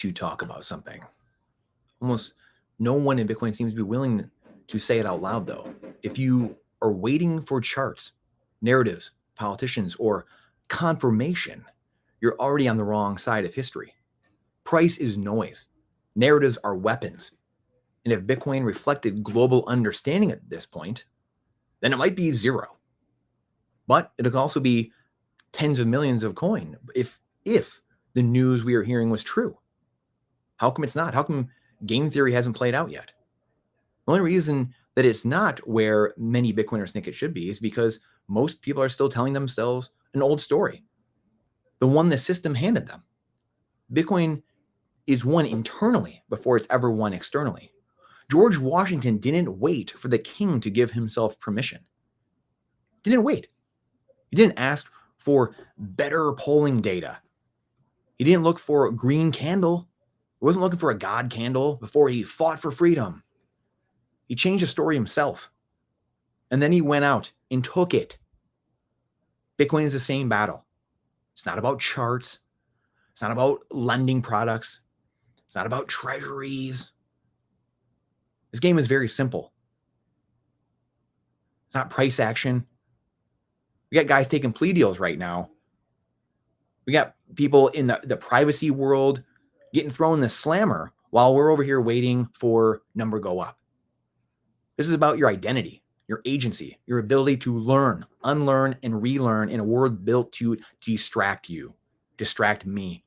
to talk about something. Almost no one in Bitcoin seems to be willing to say it out loud, though. If you are waiting for charts, narratives, politicians, or confirmation, you're already on the wrong side of history. Price is noise. Narratives are weapons. And if Bitcoin reflected global understanding at this point, then it might be zero. But it could also be tens of millions of coin if the news we are hearing was true. How come it's not? How come game theory hasn't played out yet? The only reason that it's not where many Bitcoiners think it should be is because most people are still telling themselves an old story, the one the system handed them. Bitcoin is won internally before it's ever won externally. George Washington didn't wait for the king to give himself permission. Didn't wait. He didn't ask for better polling data. He didn't look for a green candle. He wasn't looking for a God candle before he fought for freedom. He changed the story himself. And then he went out and took it. Bitcoin is the same battle. It's not about charts. It's not about lending products. It's not about treasuries. This game is very simple. It's not price action. We got guys taking plea deals right now. We got people in the privacy world getting thrown in the slammer while we're over here waiting for number go up. This is about your identity, your agency, your ability to learn, unlearn, and relearn in a world built to distract you, distract me.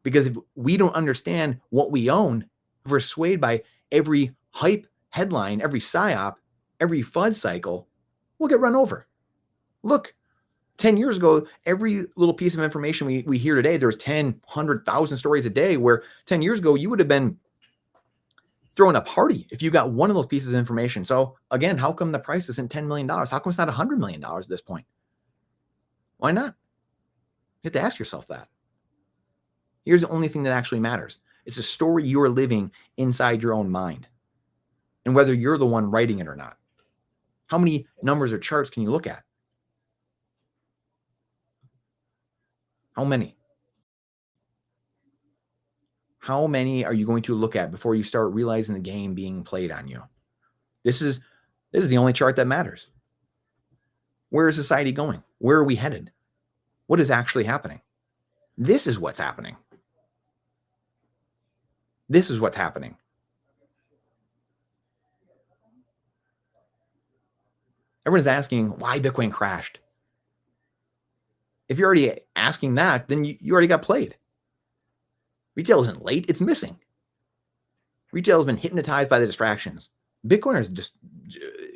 Because if we don't understand what we own, if we're swayed by every hype headline, every psyop, every FUD cycle, we'll get run over. Look, 10 years ago, every little piece of information we hear today, there's 10, 100,000 stories a day, where 10 years ago, you would have been throwing a party if you got one of those pieces of information. So again, how come the price isn't $10 million? How come it's not $100 million at this point? Why not? You have to ask yourself that. Here's the only thing that actually matters. It's a story you're living inside your own mind, and whether you're the one writing it or not. How many numbers or charts can you look at? How many? How many are you going to look at before you start realizing the game being played on you? This is the only chart that matters. Where is society going? Where are we headed? What is actually happening? This is what's happening. This is what's happening. Everyone's asking why Bitcoin crashed. If you're already asking that, then you already got played. Retail isn't late, it's missing. Retail has been hypnotized by the distractions. Bitcoiners just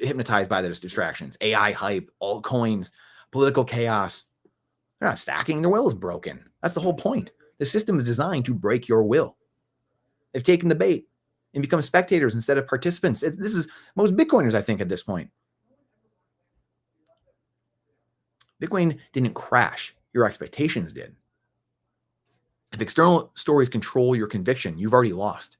hypnotized by the distractions. AI hype, altcoins, political chaos. They're not stacking, their will is broken. That's the whole point. The system is designed to break your will. They've taken the bait and become spectators instead of participants. This is most Bitcoiners, I think, at this point. Bitcoin didn't crash. Your expectations did. If external stories control your conviction, you've already lost.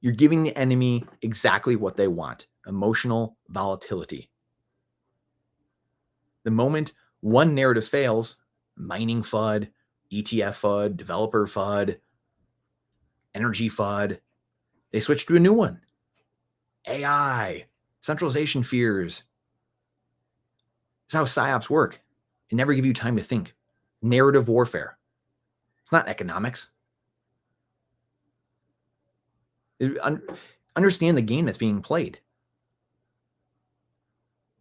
You're giving the enemy exactly what they want: emotional volatility. The moment one narrative fails, mining FUD, ETF FUD, developer FUD, energy FUD, they switch to a new one. AI, centralization fears. That's how PSYOPs work. It never give you time to think. Narrative warfare. It's not economics. Understand the game that's being played.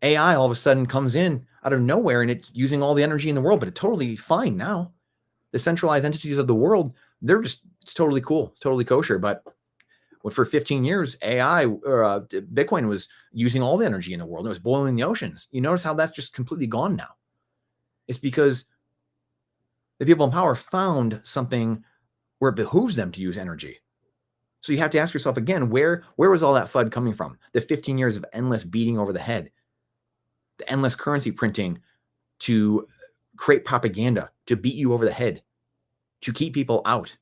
AI all of a sudden comes in out of nowhere and it's using all the energy in the world, but it's totally fine now. The centralized entities of the world, it's totally cool. It's totally kosher. But for 15 years, AI or Bitcoin was using all the energy in the world. It was boiling the oceans. You notice how that's just completely gone now. It's because the people in power found something where it behooves them to use energy. So you have to ask yourself again, where was all that FUD coming from? The 15 years of endless beating over the head, the endless currency printing to create propaganda, to beat you over the head, to keep people out.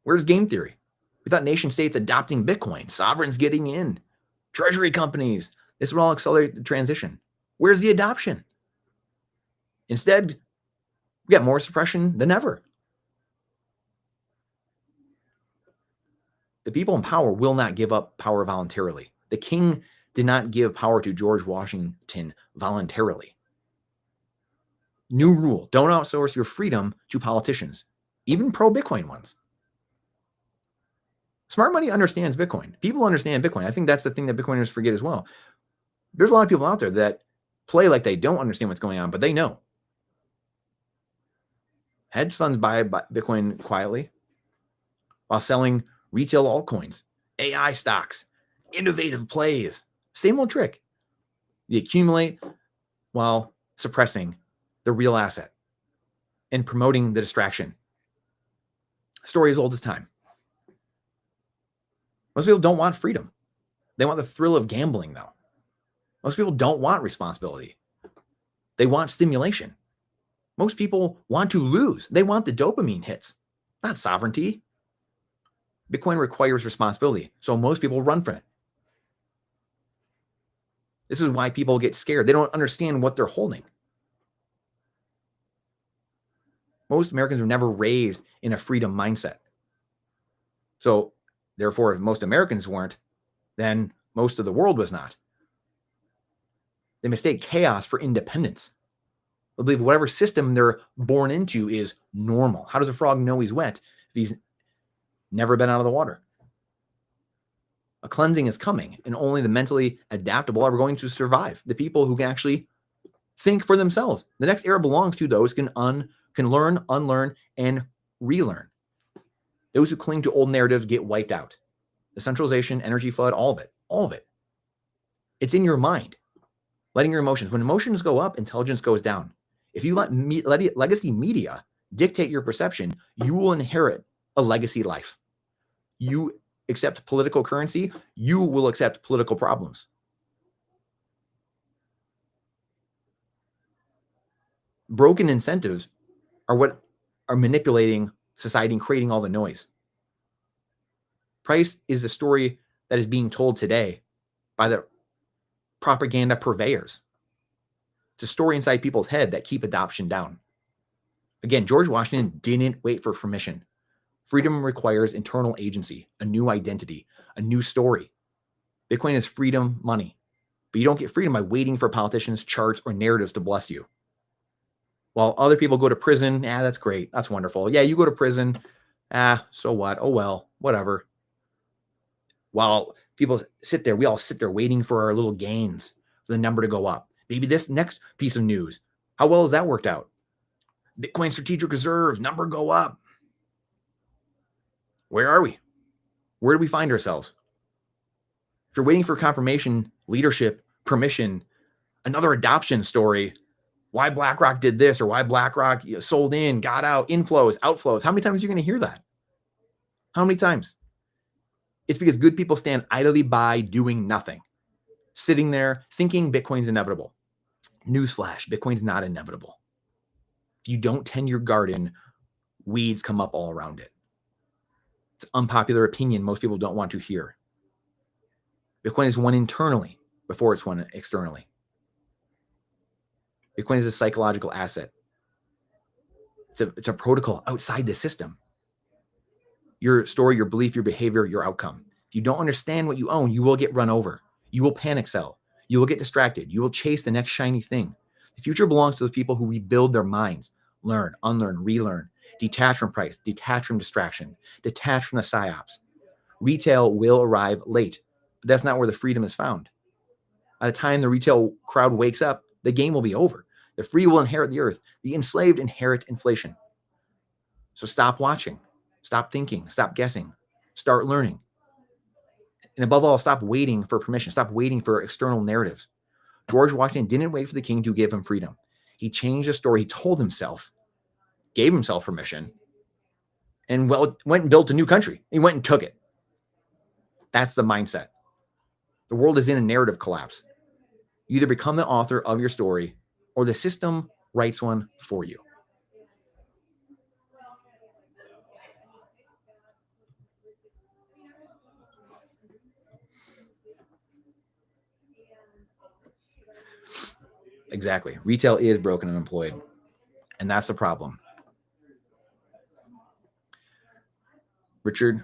Where's game theory? We thought nation states adopting Bitcoin, sovereigns getting in, treasury companies, this would all accelerate the transition. Where's the adoption? Instead, We got more suppression than ever. The people in power will not give up power voluntarily. The king did not give power to George Washington voluntarily. New rule: don't outsource your freedom to politicians, even pro-Bitcoin ones. Smart money understands Bitcoin. People understand Bitcoin. I think that's the thing that Bitcoiners forget as well. There's a lot of people out there that play like they don't understand what's going on, but they know. Hedge funds buy Bitcoin quietly while selling retail altcoins, AI stocks, innovative plays. Same old trick. They accumulate while suppressing the real asset and promoting the distraction. Story as old as time. Most people don't want freedom. They want the thrill of gambling, though. Most people don't want responsibility. They want stimulation. Most people want to lose. They want the dopamine hits, not sovereignty. Bitcoin requires responsibility, so most people run from it. This is why people get scared. They don't understand what they're holding. Most Americans were never raised in a freedom mindset. So, therefore, if most Americans weren't, then most of the world was not. They mistake chaos for independence. They believe whatever system they're born into is normal. How does a frog know he's wet if he's never been out of the water? A cleansing is coming, and only the mentally adaptable are going to survive. The people who can actually think for themselves. The next era belongs to those who can learn, unlearn, and relearn. Those who cling to old narratives get wiped out. The centralization, energy flood, all of it. It's in your mind. Letting your emotions. When emotions go up, intelligence goes down. If you let legacy media dictate your perception, you will inherit a legacy life. You accept political currency, you will accept political problems. Broken incentives are what are manipulating society and creating all the noise. Price is the story that is being told today by the propaganda purveyors. It's a story inside people's head that keep adoption down. Again, George Washington didn't wait for permission. Freedom requires internal agency, a new identity, a new story. Bitcoin is freedom money, but you don't get freedom by waiting for politicians, charts, or narratives to bless you. While other people go to prison, that's great. That's wonderful. Yeah, you go to prison. So what? Oh, well, whatever. While people sit there, we all sit there waiting for our little gains, for the number to go up. Maybe this next piece of news, how well has that worked out? Bitcoin strategic reserves, number go up. Where are we? Where do we find ourselves? If you're waiting for confirmation, leadership, permission, another adoption story, why BlackRock did this or why BlackRock sold in, got out, inflows, outflows. How many times are you going to hear that? How many times? It's because good people stand idly by doing nothing, sitting there thinking Bitcoin's inevitable. Newsflash, Bitcoin's not inevitable. If you don't tend your garden, weeds come up all around it. It's an unpopular opinion most people don't want to hear. Bitcoin is won internally before it's won externally. Bitcoin is a psychological asset. It's a protocol outside the system. Your story, your belief, your behavior, your outcome. If you don't understand what you own, you will get run over. You will panic sell. You will get distracted. You will chase the next shiny thing. The future belongs to the people who rebuild their minds, learn, unlearn, relearn, detach from price, detach from distraction, detach from the psyops. Retail will arrive late, but that's not where the freedom is found. By the time the retail crowd wakes up, the game will be over. The free will inherit the earth. The enslaved inherit inflation. So stop watching. Stop thinking. Stop guessing. Start learning. And above all, stop waiting for permission. Stop waiting for external narratives. George Washington didn't wait for the king to give him freedom. He changed the story. He told himself, gave himself permission, and went and built a new country. He went and took it. That's the mindset. The world is in a narrative collapse. You either become the author of your story or the system writes one for you. Exactly. Retail is broken and unemployed. And that's the problem. Richard,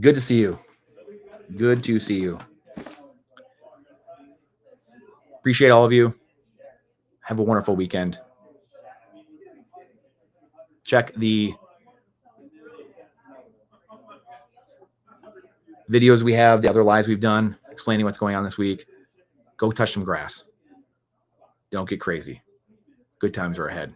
good to see you. Good to see you. Appreciate all of you. Have a wonderful weekend. Check the videos we have, the other lives we've done, explaining what's going on this week. Go touch some grass. Don't get crazy. Good times are ahead.